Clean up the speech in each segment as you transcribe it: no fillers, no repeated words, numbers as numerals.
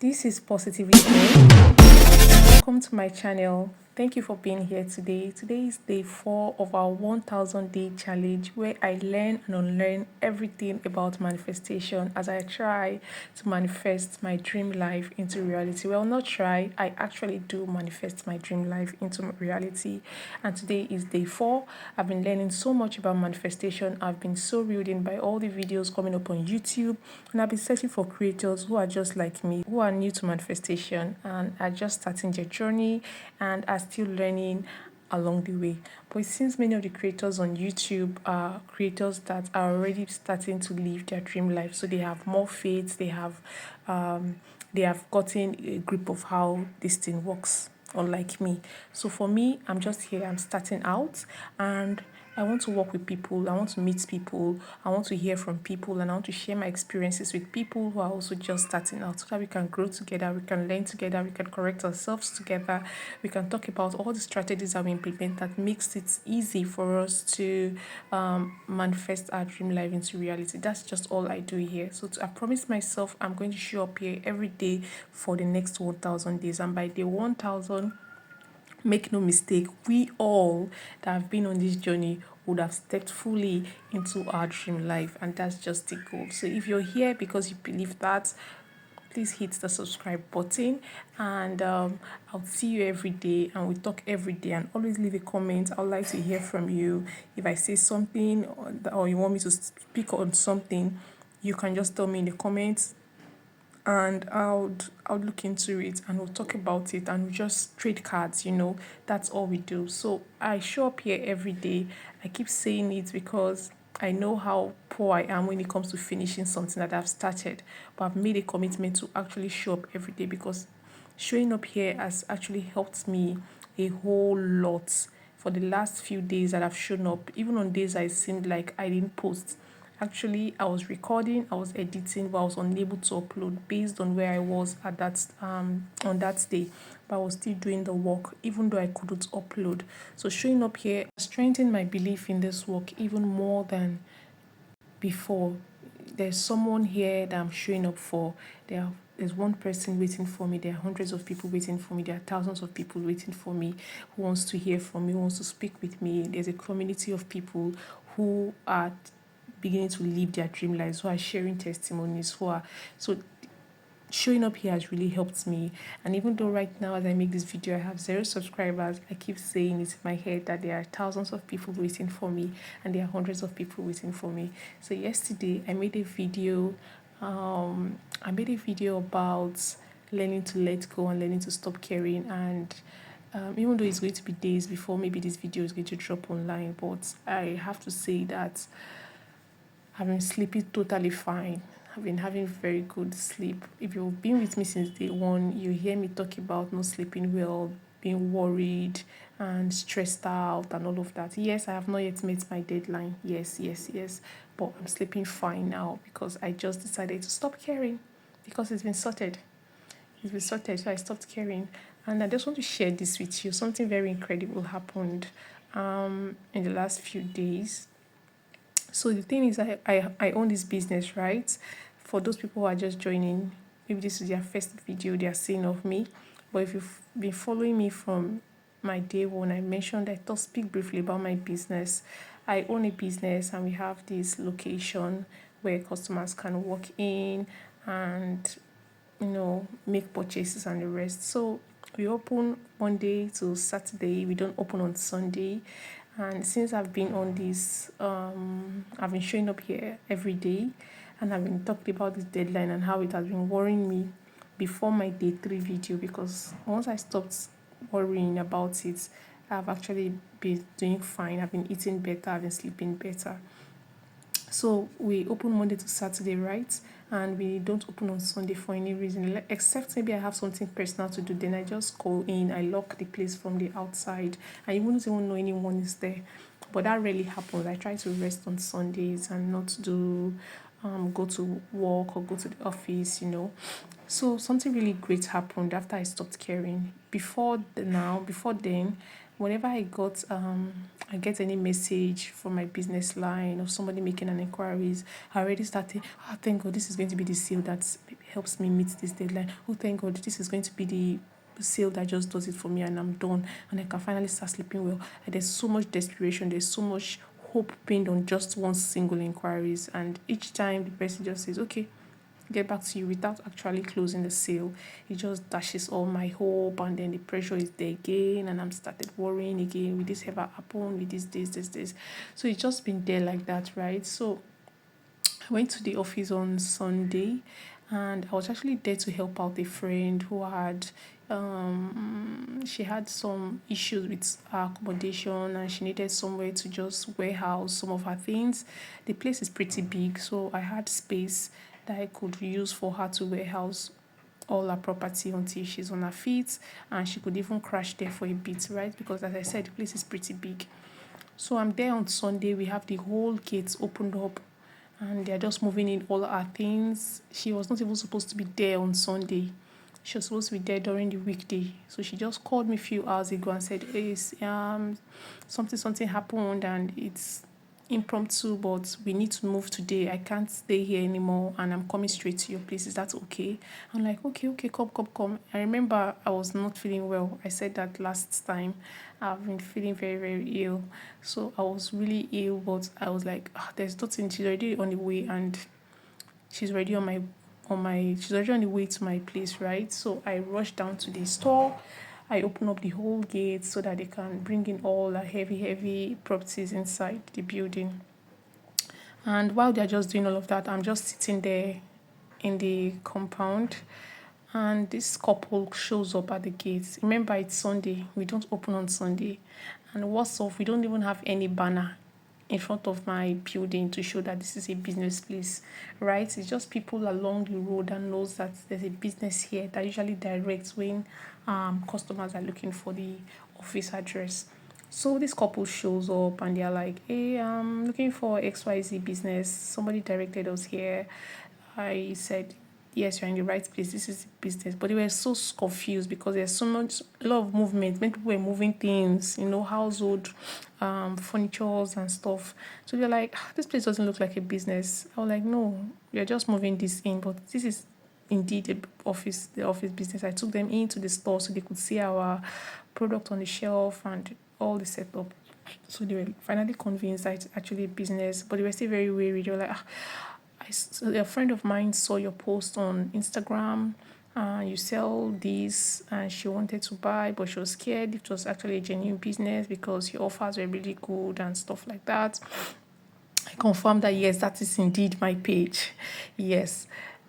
This is Positively Here. Welcome to my channel. Thank you for being here today. Today is day 4 of our 1000 day challenge where I learn and unlearn everything about manifestation as I try to manifest my dream life into reality. Well, not try, I actually do manifest my dream life into reality. And today is day 4. I've been learning so much about manifestation. I've been so reeled in by all the videos coming up on YouTube, and I've been searching for creators who are just like me, who are new to manifestation and are just starting their journey and are still learning along the way. But it seems many of the creators on YouTube are creators that are already starting to live their dream life. So they have more faith, they have gotten a grip of how this thing works, unlike me. So for me, I'm just here, I'm starting out, and I want to work with people, I want to meet people, I want to hear from people, and I want to share my experiences with people who are also just starting out so that we can grow together, we can learn together, we can correct ourselves together, we can talk about all the strategies that we implement that makes it easy for us to manifest our dream life into reality. That's just all I do here. So I promise myself I'm going to show up here every day for the next 1000 days, and by day 1000, make no mistake, we all that have been on this journey would have stepped fully into our dream life, and that's just the goal. So if you're here because you believe that, please hit the subscribe button, and I'll see you every day, and we talk every day. And always leave a comment. I'd like to hear from you. If I say something, or you want me to speak on something, you can just tell me in the comments, and I'll look into it, and we'll talk about it, and we just trade cards. That's all we do. So I show up here every day. I keep saying it because I know how poor I am when it comes to finishing something that I've started, but I've made a commitment to actually show up every day, because showing up here has actually helped me a whole lot. For the last few days that I've shown up, even on days I seemed like I didn't post, actually I was recording, I was editing, but I was unable to upload based on where I was at that on that day. But I was still doing the work even though I couldn't upload. So showing up here strengthened my belief in this work even more than before. There's someone here that I'm showing up for. There's one person waiting for me. There are hundreds of people waiting for me. There are thousands of people waiting for me who wants to hear from me, who wants to speak with me. There's a community of people who are beginning to live their dream lives, who are sharing testimonies, who are so showing up here has really helped me. And even though right now as I make this video I have 0 subscribers, I keep saying it in my head that there are thousands of people waiting for me, and there are hundreds of people waiting for me. So yesterday I made a video about learning to let go and learning to stop caring. And even though it's going to be days before maybe this video is going to drop online, but I have to say that I've been sleeping totally fine. I've been having very good sleep. If you've been with me since day 1, you hear me talk about not sleeping well, being worried and stressed out and all of that. Yes, I have not yet met my deadline. Yes, yes, yes. But I'm sleeping fine now because I just decided to stop caring, because it's been sorted. It's been sorted, so I stopped caring. And I just want to share this with you. Something very incredible happened in the last few days. So the thing is, I own this business, right? For those people who are just joining, maybe this is their first video they are seeing of me. But if you've been following me from my day 1, I mentioned I thought speak briefly about my business. I own a business, and we have this location where customers can walk in and make purchases and the rest. So we open Monday to Saturday. We don't open on Sunday. And since I've been on this, I've been showing up here every day, and I've been talking about this deadline and how it has been worrying me before my day 3 video, because once I stopped worrying about it, I've actually been doing fine. I've been eating better, I've been sleeping better. So we open Monday to Saturday, right? And we don't open on Sunday for any reason, except maybe I have something personal to do. Then I just go in, I lock the place from the outside, and you wouldn't even know anyone is there. But that rarely happens. I try to rest on Sundays and not do go to work or go to the office. So something really great happened after I stopped caring. Before then, whenever I get any message from my business line or somebody making an inquiries, I already started, thank God, this is going to be the sale that's helps me meet this deadline. Oh, thank God, this is going to be the sale that just does it for me and I'm done and I can finally start sleeping well. And there's so much desperation, there's so much hope pinned on just one single inquiries, and each time the person just says, okay, get back to you without actually closing the sale. It just dashes all my hope, and then the pressure is there again, and I'm started worrying again. Will this ever happen? With this? So it's just been there like that, right? So I went to the office on Sunday, and I was actually there to help out a friend who had she had some issues with her accommodation and she needed somewhere to just warehouse some of her things. The place is pretty big, so I had space that I could use for her to warehouse all her property until she's on her feet, and she could even crash there for a bit, right? Because as I said, the place is pretty big. So I'm there on Sunday. We have the whole gates opened up and they're just moving in all our things. She was not even supposed to be there on Sunday. She was supposed to be there during the weekday. So she just called me a few hours ago and said, hey, something happened and it's impromptu, but we need to move today. I can't stay here anymore and I'm coming straight to your place. Is that okay? I'm like, okay, come. I remember I was not feeling well. I said that last time. I've been feeling very, very ill. So I was really ill, but I was like, there's nothing. She's already on the way and she's already she's already on the way to my place, right? So I rushed down to the store. I open up the whole gate so that they can bring in all the heavy properties inside the building. And while they're just doing all of that, I'm just sitting there in the compound and this couple shows up at the gate. Remember, it's Sunday. We don't open on Sunday. And what's off, we don't even have any banner in front of my building to show that this is a business place, right? It's just people along the road that knows that there's a business here that usually directs when customers are looking for the office address. So this couple shows up and they're like, hey, I'm looking for XYZ business. Somebody directed us here. I said, yes, you're in the right place. This is business. But they were so confused because there's a lot of movement. Many people were moving things, household furnitures and stuff. So they're like, this place doesn't look like a business. I was like, no, we're just moving this in, but this is indeed the office business. I took them into the store so they could see our product on the shelf and all the setup. So they were finally convinced that it's actually a business, but they were still very wary. They were like, a friend of mine saw your post on Instagram. You sell this, and she wanted to buy, but she was scared it was actually a genuine business because your offers were really good and stuff like that. I confirmed that yes, that is indeed my page. Yes,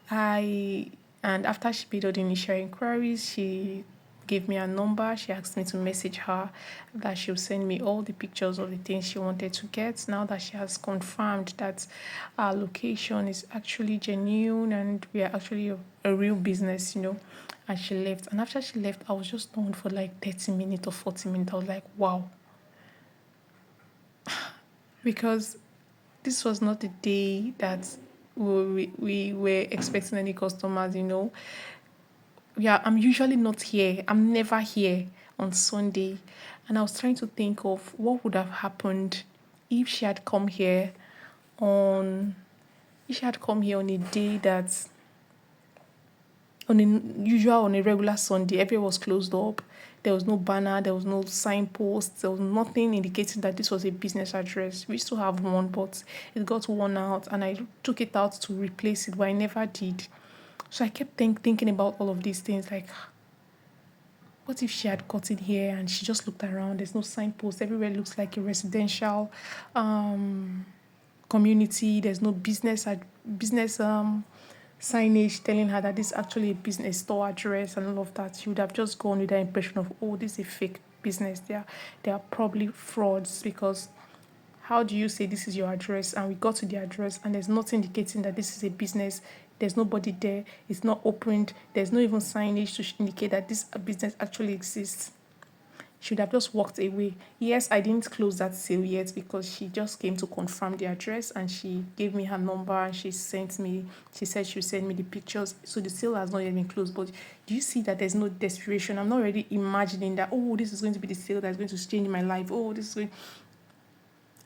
and after she paid all the initial inquiries, she gave me a number. She asked me to message her that she'll send me all the pictures of the things she wanted to get. Now that she has confirmed that our location is actually genuine and we are actually a real business, and she left. And after she left, I was just done for like 30 minutes or 40 minutes. I was like, wow. Because this was not the day that we were expecting any customers. Yeah, I'm usually not here. I'm never here on Sunday. And I was trying to think of what would have happened if she had come here on a day that on a regular Sunday, everything was closed up. There was no banner, there was no signpost, there was nothing indicating that this was a business address. We used to have one, but it got worn out and I took it out to replace it, but I never did. So I kept thinking about all of these things, like, what if she had got in here and she just looked around? There's no signpost. Everywhere looks like a residential community. There's no business signage telling her that this is actually a business store address and all of that. She would have just gone with that impression of, oh, this is a fake business. They are probably frauds, because how do you say this is your address and we got to the address and there's nothing indicating that this is a business? There's nobody there. It's not opened. There's no even signage to indicate that this business actually exists. Should have just walked away. Yes, I didn't close that sale yet because she just came to confirm the address and she gave me her number and she said she'll send me the pictures. So the sale has not yet been closed. But do you see that there's no desperation? I'm not already imagining that, oh, this is going to be the sale that's going to change my life. Oh, this is going.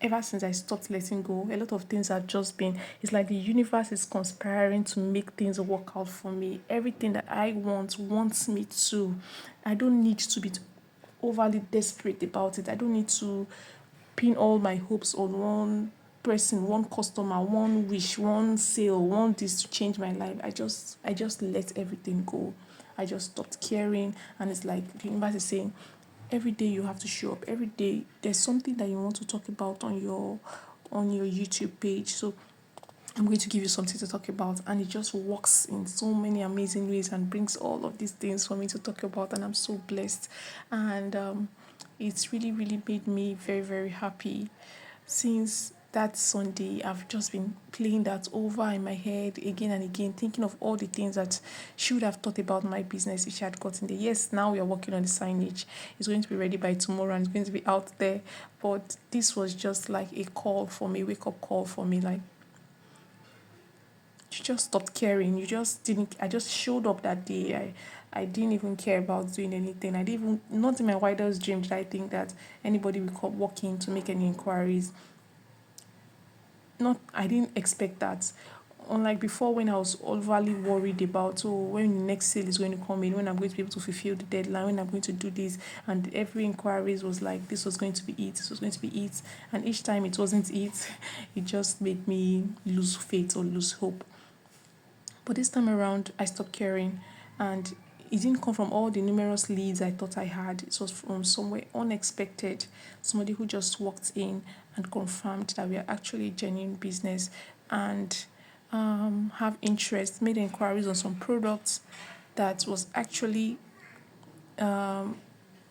ever since I stopped letting go, a lot of things have just been, it's like the universe is conspiring to make things work out for me. Everything that I want wants me to. I don't need to be overly desperate about it. I don't need to pin all my hopes on one person, one customer, one wish, one sale, one this to change my life. I just let everything go. I just stopped caring, and it's like the universe is saying, every day you have to show up. Every day there's something that you want to talk about on your YouTube page. So I'm going to give you something to talk about, and it just works in so many amazing ways and brings all of these things for me to talk about, and I'm so blessed. And it's really, really made me very, very happy. Since that Sunday, I've just been playing that over in my head again and again, thinking of all the things that she would have thought about my business if she had gotten there. Yes, now we are working on the signage. It's going to be ready by tomorrow and it's going to be out there. But this was just like a call for me, wake up call for me. Like, you just stopped caring. You just didn't. I just showed up that day. I didn't even care about doing anything. I didn't even, not in my wildest dream did I think that anybody would come walk in to make any inquiries. Not, I didn't expect that. Unlike before, when I was overly worried about, oh, when the next sale is going to come in, when I'm going to be able to fulfill the deadline, when I'm going to do this, and every inquiries was like, this was going to be it, this was going to be it, and each time it wasn't it, it just made me lose faith or lose hope. But this time around, I stopped caring, and it didn't come from all the numerous leads I thought I had. It was from somewhere unexpected. Somebody who just walked in and confirmed that we are actually a genuine business, and have interest, made inquiries on some products that was actually um,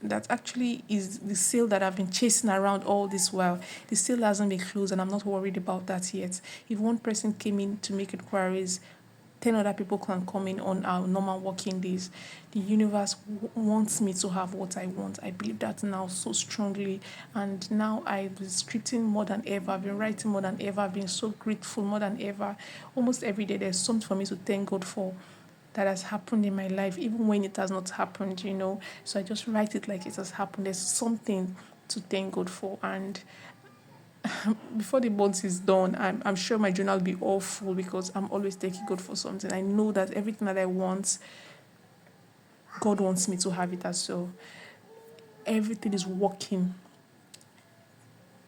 that actually is the sale that I've been chasing around all this while. The sale hasn't been closed, and I'm not worried about that yet. If one person came in to make inquiries, 10 other people can come in on our normal working days. The universe wants me to have what I want. I believe that now so strongly. And now I've been scripting more than ever. I've been writing more than ever. I've been so grateful more than ever. Almost every day there's something for me to thank God for that has happened in my life, even when it has not happened. So I just write it like it has happened. There's something to thank God for. And before the month is done, I'm sure my journal will be all full because I'm always thanking God for something. I know that everything that I want, God wants me to have it as well. Everything is working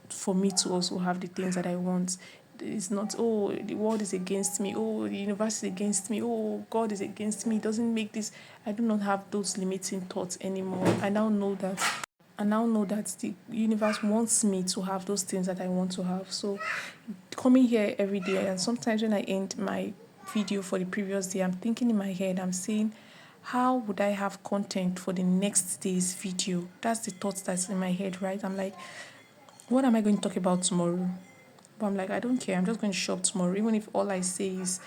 for me to also have the things that I want. It's not, oh, the world is against me, oh, the universe is against me, oh, God is against me. It doesn't make this. I do not have those limiting thoughts anymore. I now know that the universe wants me to have those things that I want to have. So coming here every day, and sometimes when I end my video for the previous day, I'm thinking in my head, I'm saying, how would I have content for the next day's video? That's the thoughts that's in my head, right? I'm like, what am I going to talk about tomorrow? But I'm like, I don't care. I'm just going to show up tomorrow, even if all I say is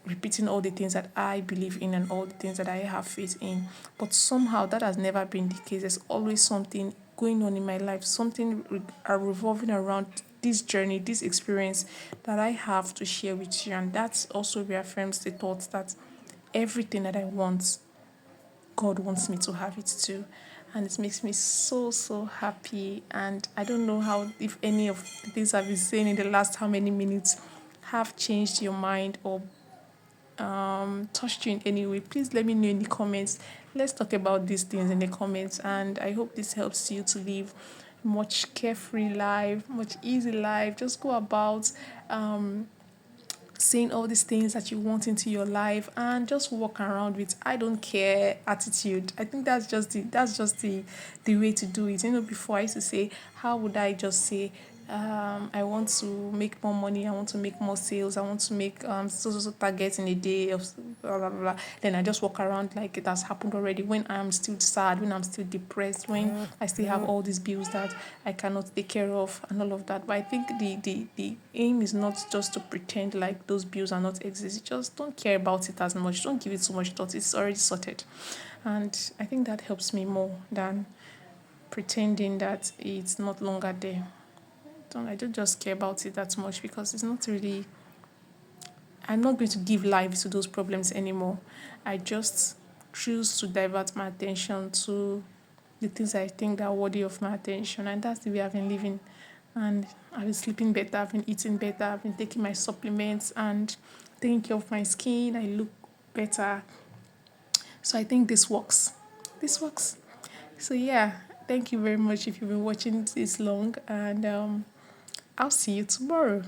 repeating all the things that I believe in and all the things that I have faith in. But somehow that has never been the case. There's always something going on in my life, something revolving around this journey, this experience that I have to share with you. And that also reaffirms the thought that everything that I want, God wants me to have it too. And it makes me so, so happy. And I don't know how, if any of the things I've been saying in the last how many minutes have changed your mind or touched you in any way. Please let me know in the comments. Let's talk about these things in the comments. And I hope this helps you to live much carefree life, much easy life. Just go about saying all these things that you want into your life and just walk around with I don't care attitude. I think that's just the way to do it. Before I used to say, how would I just say, I want to make more money, I want to make more sales, I want to make so targets in a day of blah blah blah. Then I just walk around like it has happened already, when I'm still sad, when I'm still depressed, when I still have all these bills that I cannot take care of and all of that. But I think the aim is not just to pretend like those bills are not exist. Just don't care about it as much. Don't give it so much thought. It's already sorted. And I think that helps me more than pretending that it's not longer there. I don't just care about it that much because it's not really, I'm not going to give life to those problems anymore. I just choose to divert my attention to the things I think that are worthy of my attention. And that's the way I've been living and I've been sleeping better, I've been eating better, I've been taking my supplements and taking care of my skin. I look better. So I think this works. This works. So yeah, thank you very much if you've been watching this long, and I'll see you tomorrow.